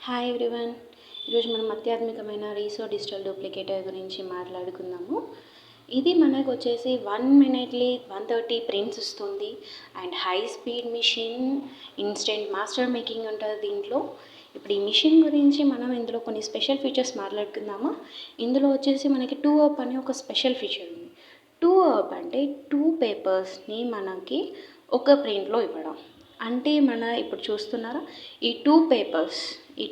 Hi everyone. ఈరోజు మనం అత్యాధునికమైన రీసో digital డూప్లికేటర్ గురించి మాట్లాడుకుందాము. ఇది మనకు వచ్చేసి 1 మినిట్లీ 130 ప్రింట్స్ ఇస్తుంది and high speed machine, instant master making ఉంటుంది దీంట్లో. ఇప్పుడు ఈ మిషన్ గురించి మనం ఇందులో కొన్ని స్పెషల్ ఫీచర్స్ మాట్లాడుకుందాము. ఇందులో వచ్చేసి మనకి 2 అప్ అనే ఒక స్పెషల్ ఫీచర్ ఉంది. 2 అప్ అంటే 2 పేపర్స్ని మనకి ఒక ప్రింట్లో ఇవ్వడం. అంటే మన ఇప్పుడు చూస్తున్నారా ఈ టూ పేపర్స్ ఈ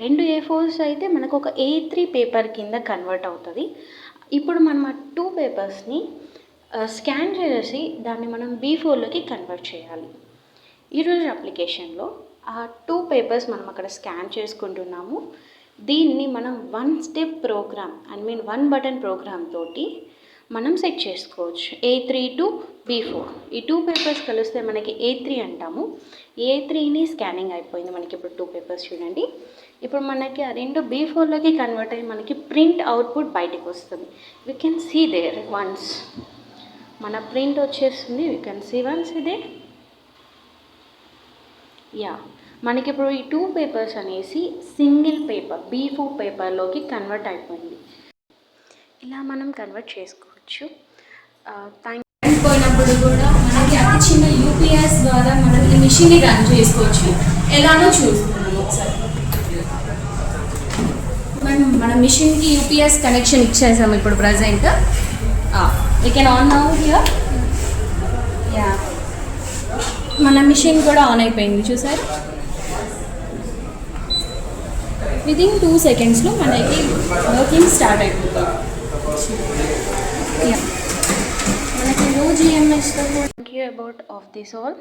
2 A4s అయితే మనకు ఒక A3 పేపర్ కింద కన్వర్ట్ అవుతుంది. ఇప్పుడు మనం ఆ 2 పేపర్స్ని స్కాన్ చేసి దాన్ని మనం B4లోకి కన్వర్ట్ చేయాలి. ఈరోజు అప్లికేషన్లో ఆ 2 పేపర్స్ మనం అక్కడ స్కాన్ చేసుకుంటున్నాము. దీన్ని మనం 1 step program one button program తోటి మనం సెట్ చేసుకోవచ్చు. A3 టు B4 ఈ 2 పేపర్స్ కలిస్తే మనకి A3 అంటాము. A3ని స్కానింగ్ అయిపోయింది మనకి. ఇప్పుడు 2 పేపర్స్ చూడండి. ఇప్పుడు మనకి ఆ 2 B4లోకి కన్వర్ట్ అయ్యి మనకి ప్రింట్ అవుట్పుట్ బయటకు వస్తుంది. We can see there once మన ప్రింట్ వచ్చేస్తుంది. వీ కెన్ సీ వన్స్ ఇదే మనకి ఇప్పుడు ఈ 2 పేపర్స్ అనేసి సింగిల్ పేపర్ B4 పేపర్లోకి కన్వర్ట్ అయిపోయింది. ఇలా మనం కన్వర్ట్ చేసుకోవచ్చు. పోయినప్పుడు కూడా మనకి అతి చిన్న యూపీఎస్ ద్వారా మనం ఈ మిషన్ని రన్ చేసుకోవచ్చు. ఎలానో చూస్తున్నాము ఒకసారి. మన మిషన్కి యూపీఎస్ కనెక్షన్ ఇచ్చేసాము ఇప్పుడు present. We can on now here. మన మిషన్ కూడా ఆన్ అయిపోయింది చూసారు. విదిన్ 2 సెకండ్స్లో మనకి వర్కింగ్ స్టార్ట్ అయిపోతుంది. మనకి లో GMS. Thank you about of this all.